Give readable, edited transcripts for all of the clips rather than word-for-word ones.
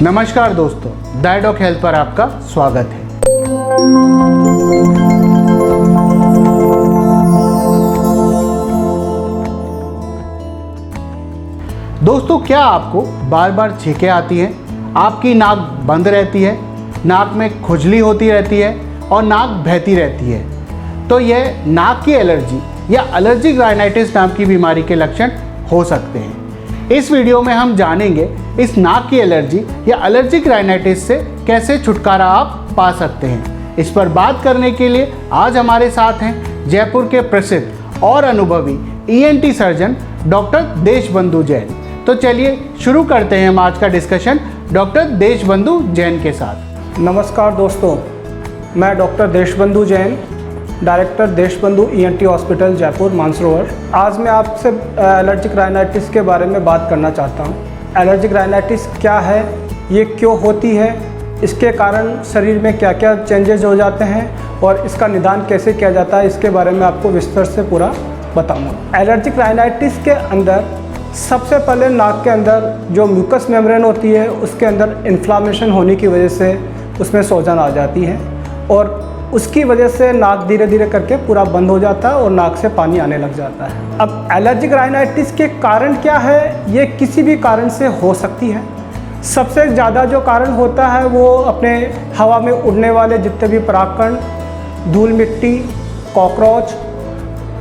नमस्कार दोस्तों, डायडॉक हेल्थ पर आपका स्वागत है। दोस्तों, क्या आपको बार बार छींकें आती हैं? आपकी नाक बंद रहती है, नाक में खुजली होती रहती है और नाक बहती रहती है, तो यह नाक की एलर्जी या एलर्जिक राइनाइटिस नाम की बीमारी के लक्षण हो सकते हैं। इस वीडियो में हम जानेंगे इस नाक की एलर्जी या एलर्जिक राइनाइटिस से कैसे छुटकारा आप पा सकते हैं। इस पर बात करने के लिए आज हमारे साथ हैं जयपुर के प्रसिद्ध और अनुभवी ENT surgeon doctor Deshbandhu Jain. तो चलिए शुरू करते हैं हम आज का डिस्कशन डॉक्टर देशबंधु जैन के साथ। नमस्कार दोस्तों, मैं doctor Deshbandhu Jain, director Deshbandhu ENT hospital Jaipur Mansarovar. आज मैं आपसे एलर्जिक राइनाइटिस के बारे में बात करना चाहता हूँ। एलर्जिक राइनाइटिस क्या है, ये क्यों होती है, इसके कारण शरीर में क्या क्या चेंजेस हो जाते हैं और इसका निदान कैसे किया जाता है, इसके बारे में आपको विस्तार से पूरा बताऊँगा। एलर्जिक राइनाइटिस के अंदर सबसे पहले नाक के अंदर जो म्यूकस मेम्ब्रेन होती है उसके अंदर इन्फ्लामेशन होने की वजह से उसमें सूजन आ जाती है और उसकी वजह से नाक धीरे धीरे करके पूरा बंद हो जाता है और नाक से पानी आने लग जाता है। अब एलर्जिक राइनाइटिस के कारण क्या है, ये किसी भी कारण से हो सकती है। सबसे ज़्यादा जो कारण होता है वो अपने हवा में उड़ने वाले जितने भी परागकण, धूल मिट्टी, कॉकरोच,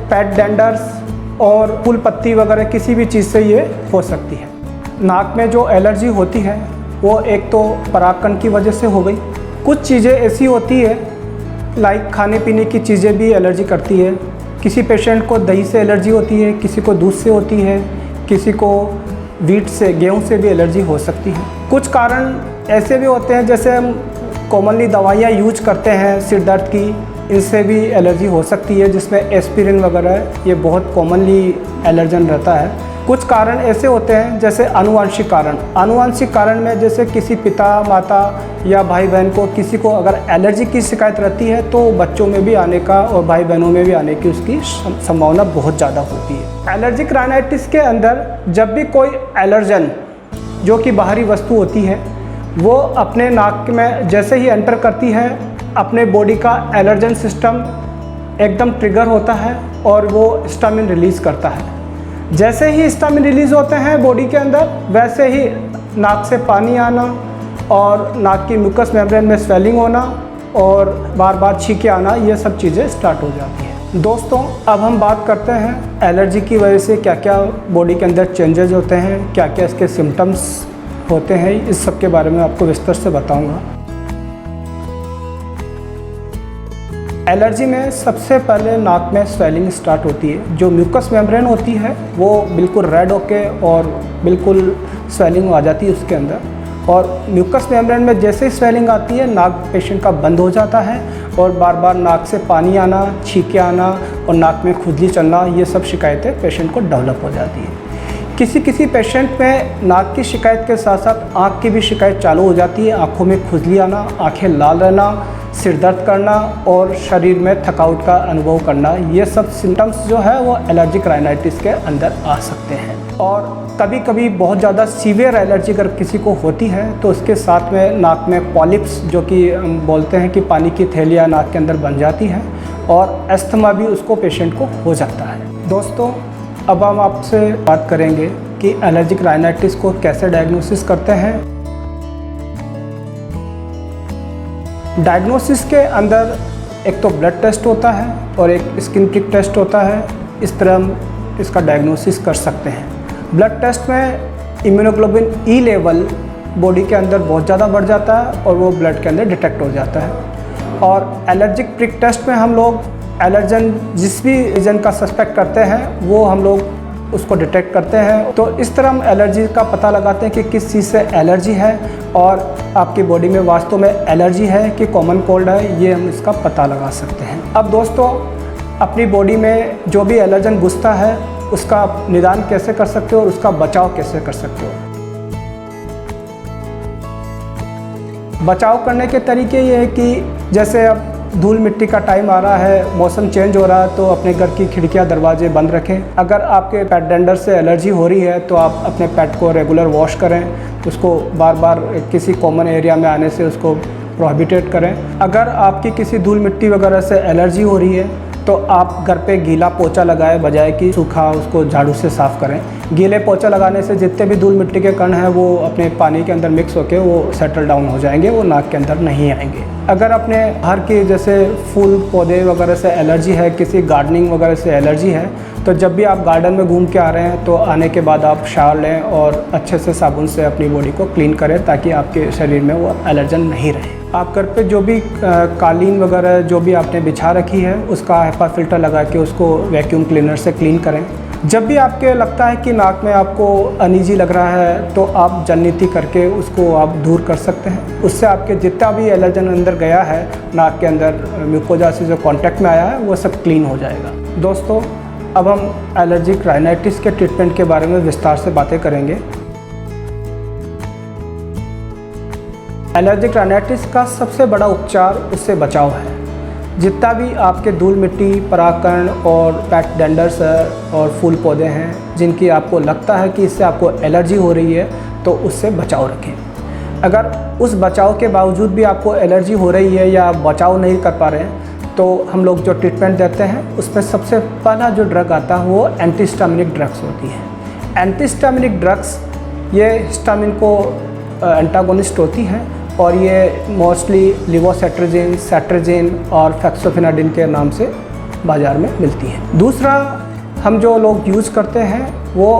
पेट डेंडर्स और फूल पत्ती वगैरह किसी भी चीज़ से ये हो सकती है। नाक में जो एलर्जी होती है वो एक तो परागकण की वजह से हो गई। कुछ चीज़ें ऐसी होती है लाइक खाने पीने की चीज़ें भी एलर्जी करती है। किसी पेशेंट को दही से एलर्जी होती है, किसी को दूध से होती है, किसी को व्हीट से, गेहूं से भी एलर्जी हो सकती है। कुछ कारण ऐसे भी होते हैं जैसे हम कॉमनली दवाइयाँ यूज करते हैं सिर दर्द की, इनसे भी एलर्जी हो सकती है, जिसमें एस्पिरिन वगैरह ये बहुत कॉमनली एलर्जन रहता है। कुछ कारण ऐसे होते हैं जैसे आनुवांशिक कारण। आनुवांशिक कारण में जैसे किसी पिता माता या भाई बहन को किसी को अगर एलर्जी की शिकायत रहती है तो बच्चों में भी आने का और भाई बहनों में भी आने की उसकी संभावना बहुत ज़्यादा होती है। एलर्जिक राइनाइटिस के अंदर जब भी कोई एलर्जन जो कि बाहरी वस्तु होती है वो अपने नाक में जैसे ही एंटर करती है, अपने बॉडी का एलर्जन सिस्टम एकदम ट्रिगर होता है और वो हिस्टामिन रिलीज़ करता है। जैसे ही हिस्टामिन रिलीज़ होते हैं बॉडी के अंदर, वैसे ही नाक से पानी आना और नाक की म्यूकस मेम्ब्रेन में स्वेलिंग होना और बार बार छींके आना, ये सब चीज़ें स्टार्ट हो जाती हैं। दोस्तों, अब हम बात करते हैं एलर्जी की वजह से क्या क्या बॉडी के अंदर चेंजेस होते हैं, क्या क्या इसके सिम्टम्स होते हैं, इस सब के बारे में आपको विस्तार से बताऊँगा। एलर्जी में सबसे पहले नाक में स्वेलिंग स्टार्ट होती है। जो म्यूकस मेम्ब्रेन होती है वो बिल्कुल रेड होके और बिल्कुल स्वेलिंग आ जाती है उसके अंदर, और म्यूकस मेम्ब्रेन में जैसे ही स्वेलिंग आती है नाक पेशेंट का बंद हो जाता है और बार बार नाक से पानी आना, छींके आना और नाक में खुजली चलना, ये सब शिकायतें पेशेंट को डेवलप हो जाती है। किसी किसी पेशेंट में नाक की शिकायत के साथ साथ आँख की भी शिकायत चालू हो जाती है। आँखों में खुजली आना, आँखें लाल रहना, सिर दर्द करना और शरीर में थकावट का अनुभव करना, ये सब सिम्टम्स जो है वो एलर्जिक राइनाइटिस के अंदर आ सकते हैं। और कभी कभी बहुत ज़्यादा सीवियर एलर्जी अगर किसी को होती है तो उसके साथ में नाक में पॉलिप्स, जो कि हम बोलते हैं कि पानी की थैलियाँ नाक के अंदर बन जाती हैं, और अस्थमा भी उसको पेशेंट को हो जाता है। दोस्तों, अब हम आपसे बात करेंगे कि एलर्जिक राइनाइटिस को कैसे डायग्नोसिस करते हैं। डायग्नोसिस के अंदर एक तो ब्लड टेस्ट होता है और एक स्किन प्रिक टेस्ट होता है। इस तरह हम इसका डायग्नोसिस कर सकते हैं। ब्लड टेस्ट में इम्यूनोग्लोबिन E लेवल बॉडी के अंदर बहुत ज़्यादा बढ़ जाता है और वो ब्लड के अंदर डिटेक्ट हो जाता है। और एलर्जिक प्रिक टेस्ट में हम लोग एलर्जन जिस भी रीजन का सस्पेक्ट करते हैं वो हम लोग उसको डिटेक्ट करते हैं। तो इस तरह हम एलर्जी का पता लगाते हैं कि किस चीज़ से एलर्जी है और आपकी बॉडी में वास्तव में एलर्जी है कि कॉमन कोल्ड है, ये हम इसका पता लगा सकते हैं। अब दोस्तों, अपनी बॉडी में जो भी एलर्जन घुसता है उसका निदान कैसे कर सकते हो और उसका बचाव कैसे कर सकते हो। बचाव करने के तरीके ये है कि जैसे अब धूल मिट्टी का टाइम आ रहा है, मौसम चेंज हो रहा है, तो अपने घर की खिड़कियां दरवाजे बंद रखें। अगर आपके पेट डेंडर से एलर्जी हो रही है तो आप अपने पेट को रेगुलर वॉश करें, उसको बार बार किसी कॉमन एरिया में आने से उसको प्रोहिबिटेट करें। अगर आपकी किसी धूल मिट्टी वगैरह से एलर्जी हो रही है तो आप घर पे गीला पोछा लगाएं बजाय कि सूखा उसको झाड़ू से साफ़ करें। गीले पोछा लगाने से जितने भी धूल मिट्टी के कण हैं वो अपने पानी के अंदर मिक्स होकर वो सेटल डाउन हो जाएंगे, वो नाक के अंदर नहीं आएंगे। अगर अपने घर की जैसे फूल पौधे वगैरह से एलर्जी है, किसी गार्डनिंग वगैरह से एलर्जी है, तो जब भी आप गार्डन में घूम के आ रहे हैं तो आने के बाद आप शावर लें और अच्छे से साबुन से अपनी बॉडी को क्लीन करें ताकि आपके शरीर में वो एलर्जन नहीं रहे। आप घर पे जो भी कालीन वगैरह जो भी आपने बिछा रखी है उसका HEPA फिल्टर लगा के उसको वैक्यूम क्लीनर से क्लीन करें। जब भी आपके लगता है कि नाक में आपको अनईजी लग रहा है तो आप जलनीति करके उसको आप दूर कर सकते हैं। उससे आपके जितना भी एलर्जन अंदर गया है नाक के अंदर म्यूकोजा से जो कांटेक्ट में आया है वो सब क्लीन हो जाएगा। दोस्तों, अब हम एलर्जिक राइनाइटिस के ट्रीटमेंट के बारे में विस्तार से बातें करेंगे। एलर्जिक राइनाइटिस का सबसे बड़ा उपचार उससे बचाव है। जितना भी आपके धूल मिट्टी, परागकण और पेट डेंडर्स और फूल पौधे हैं जिनकी आपको लगता है कि इससे आपको एलर्जी हो रही है तो उससे बचाव रखें। अगर उस बचाव के बावजूद भी आपको एलर्जी हो रही है या आप बचाव नहीं कर पा रहे हैं तो हम लोग जो ट्रीटमेंट देते हैं उसमें सबसे पहला जो ड्रग आता है वो एंटीहिस्टामिनिक ड्रग्स होती है। एंटीहिस्टामिनिक ड्रग्स ये हिस्टामिन को एंटागोनिस्ट होती हैं और ये मोस्टली लिवोसेट्रिजिन, सेट्रिजिन और फेक्सोफेनाडिन के नाम से बाज़ार में मिलती है। दूसरा हम जो लोग यूज़ करते हैं वो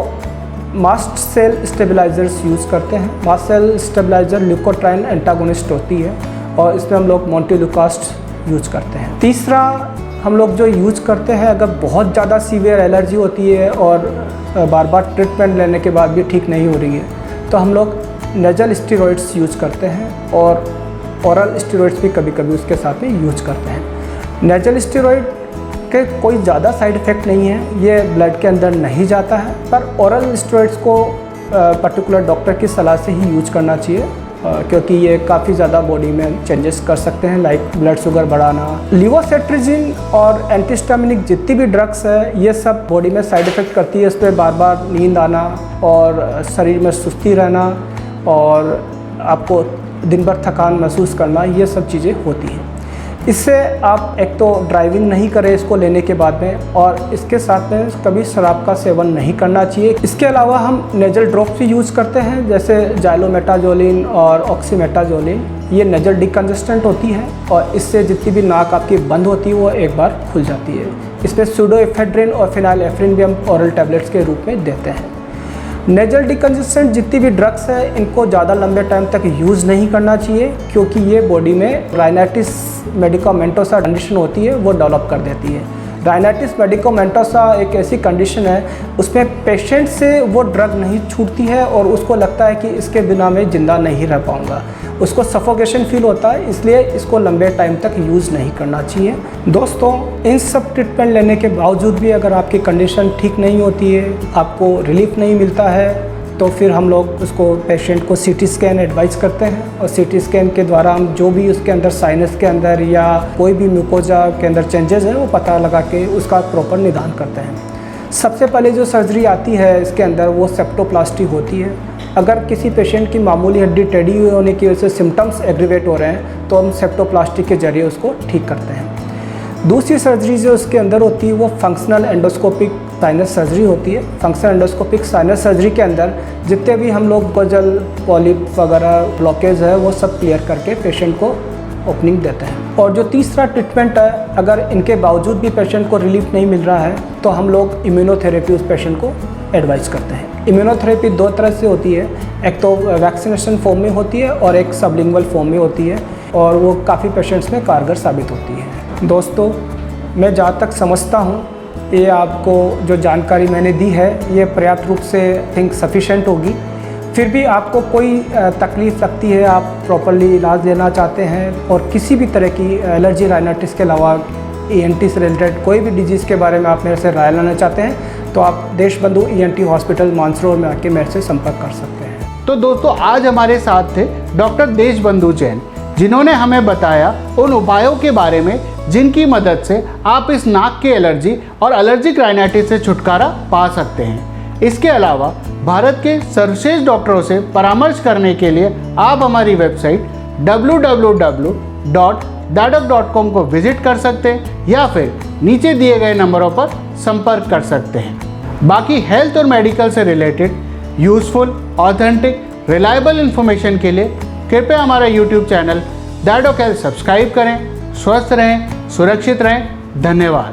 मास्ट सेल स्टेबलाइजर्स यूज़ करते हैं। Mast cell stabilizer leukotriene antagonist होती है और इसमें हम लोग मोंटेलुकास्ट यूज़ करते हैं। तीसरा हम लोग जो यूज़ करते हैं अगर बहुत ज़्यादा सीवियर एलर्जी होती है और बार बार ट्रीटमेंट लेने के बाद भी ठीक नहीं हो रही है तो हम लोग नेजल स्टेरॉइड्स यूज़ करते हैं और ओरल स्टेरॉइड्स भी कभी कभी उसके साथ में यूज करते हैं। नेजल स्टेरॉइड के कोई ज़्यादा साइड इफ़ेक्ट नहीं है, ये ब्लड के अंदर नहीं जाता है, पर ओरल स्टेरॉइड्स को पर्टिकुलर डॉक्टर की सलाह से ही यूज करना चाहिए क्योंकि ये काफ़ी ज़्यादा बॉडी में चेंजेस कर सकते हैं, लाइक ब्लड शुगर बढ़ाना। लिवोसेट्रिजिन और एंटीहिस्टामिनिक जितनी भी ड्रग्स है ये सब बॉडी में साइड इफ़ेक्ट करती है। इस पर बार बार नींद आना और शरीर में सुस्ती रहना और आपको दिन भर थकान महसूस करना, ये सब चीज़ें होती हैं। इससे आप एक तो ड्राइविंग नहीं करें इसको लेने के बाद में, और इसके साथ में कभी शराब का सेवन नहीं करना चाहिए। इसके अलावा हम नेजल ड्रॉप्स भी यूज़ करते हैं जैसे जाइलोमेटाजोलिन और ऑक्सीमेटाजोलिन। ये नेजल डिकंजेस्टेंट होती है और इससे जितनी भी नाक आपकी बंद होती है वो एक बार खुल जाती है। इसमें सूडोएफेड्रिन और फिनाइलेफ्रिन भी हम ओरल टैबलेट्स के रूप में देते हैं। नेजल डिकंजेस्टेंट जितनी भी ड्रग्स है इनको ज़्यादा लंबे टाइम तक यूज़ नहीं करना चाहिए क्योंकि ये बॉडी में राइनाइटिस मेडिकामेंटोसा कंडीशन होती है वो डेवलप कर देती है। राइनाइटिस मेडिकामेंटोसा एक ऐसी कंडीशन है उसमें पेशेंट से वो ड्रग नहीं छूटती है और उसको लगता है कि इसके बिना मैं ज़िंदा नहीं रह पाऊँगा, उसको सफोकेशन फील होता है, इसलिए इसको लंबे टाइम तक यूज़ नहीं करना चाहिए। दोस्तों, इन सब ट्रीटमेंट लेने के बावजूद भी अगर आपकी कंडीशन ठीक नहीं होती है, आपको रिलीफ नहीं मिलता है, तो फिर हम लोग उसको पेशेंट को CT स्कैन एडवाइस करते हैं और CT स्कैन के द्वारा हम जो भी उसके अंदर साइनस के अंदर या कोई भी म्यूकोजा के अंदर चेंजेस हैं वो पता लगा के उसका प्रॉपर निदान करते हैं। सबसे पहले जो सर्जरी आती है इसके अंदर वो सेप्टोप्लास्टी होती है। अगर किसी पेशेंट की मामूली हड्डी टेढ़ी होने की वजह से सिम्टम्स एग्रीवेट हो रहे हैं तो हम सेप्टोप्लास्टी के जरिए उसको ठीक करते हैं। दूसरी सर्जरी जो उसके अंदर होती है वो फंक्शनल एंडोस्कोपिक साइनस सर्जरी होती है। फंक्शनल एंडोस्कोपिक साइनस सर्जरी के अंदर जितने भी हम लोग गजल, पॉलिप वगैरह ब्लॉकेज है वो सब क्लियर करके पेशेंट को ओपनिंग देते हैं। और जो तीसरा ट्रीटमेंट है, अगर इनके बावजूद भी पेशेंट को रिलीफ नहीं मिल रहा है तो हम लोग इम्यूनोथेरेपी उस पेशेंट को एडवाइस करते हैं। इम्यूनोथेरेपी दो तरह से होती है, एक तो वैक्सीनेशन फॉर्म में होती है और एक सबलिंगुअल फॉर्म में होती है और वो काफ़ी पेशेंट्स में कारगर साबित होती है। दोस्तों, मैं जहाँ तक समझता हूँ ये आपको जो जानकारी मैंने दी है ये पर्याप्त रूप से थिंक सफिशेंट होगी। फिर भी आपको कोई तकलीफ़ लगती है, आप प्रॉपर्ली इलाज लेना चाहते हैं और किसी भी तरह की एलर्जी राइनाइटिस के अलावा ENT से रिलेटेड कोई भी डिजीज़ के बारे में आप मेरे से राय लेना चाहते हैं तो आप देशबंधु ENT हॉस्पिटल मानसरोवर में आके मेरे से संपर्क कर सकते हैं। तो दोस्तों, आज हमारे साथ थे डॉक्टर देशबंधु जैन जिन्होंने हमें बताया उन उपायों के बारे में जिनकी मदद से आप इस नाक की एलर्जी और एलर्जिक राइनाइटिस से छुटकारा पा सकते हैं। इसके अलावा भारत के सर्वश्रेष्ठ डॉक्टरों से परामर्श करने के लिए आप हमारी वेबसाइट www.dadoc.com को विजिट कर सकते हैं या फिर नीचे दिए गए नंबरों पर संपर्क कर सकते हैं। बाकी हेल्थ और मेडिकल से related useful, authentic, reliable information के लिए कृपया हमारा यूट्यूब चैनल दैडोक हेल्थ सब्सक्राइब करें। स्वस्थ रहें, सुरक्षित रहें। धन्यवाद।